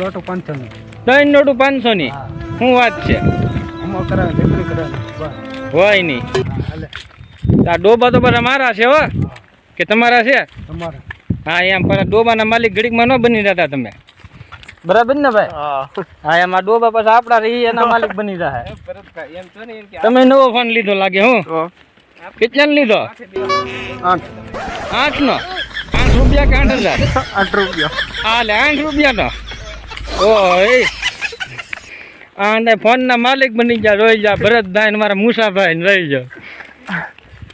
લોટો 500 ની. 3 નોટું 500 ની. શું વાત છે? અમો કરાવે ઢેકડી કરાવે બસ. હોય નહીં. હાલે આ ડોબા તો બધા મારા છે હો કે તમારા છે? તમારે હા એમ પણ ડોબાના માલિક ઘડીકમાં ન બની જતા તમે, બરાબર ને ભાઈ? હા એમ આ ડોબા પછી આપણા રહી એના માલિક બની જાય. તમે નવો ફોન લીધો લાગે? હું કેટલાનો લીધો? 8 નો. 8 રૂપિયા કે 8,000? 8 રૂપિયા. હા લે 8 રૂપિયાનો. ઓય આ ફોન ના માલિક બની ગયા. રોઈ જા ભરતભાઈ ને મારા મુસાભાઈ ને રહી જાઓ.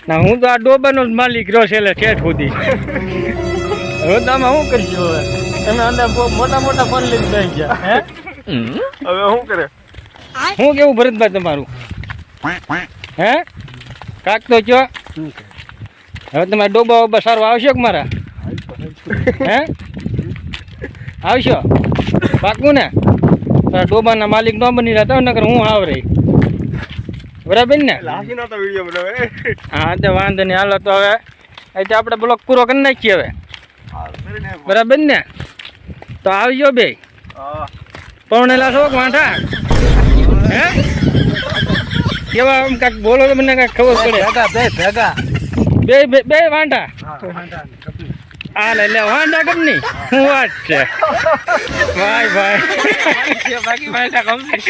ના હું તો આ ડોબાનો જ માલિક રહ્યો છે એટલે ઠેઠ સુધી. હવે તમે શું કરશો? હવે તમે અંદર મોટા મોટા ફોન લઈને બેસી ગયા. હે હવે શું કરે? શું કેવું ભરતભાઈ તમારું? હે કાક તો કયો. હવે તમારે ડોબા વોબા સારું આવશો કે મારા? હે આવશો પાકું ને? તારા ડોબાના માલિક ન બની રહ્યા નકર હું આવરે. બરાબર ને? હા તો વાંધો નહીં. હાલો તો હવે એટલે આપણે બ્લોક પૂરો કરી નાખીએ હવે. બરાબર ને? તો આવજો બે. પૌણેલા છો વાંઠા? હે કેવા આમ કાંઈક બોલો તો મને કાંઈક ખબર પડે. ભેગા બે વાંઢા. હા લે વાંઢા કંપની. શું વાત છે ભાઈ? બાકી વાંઢા કંપની.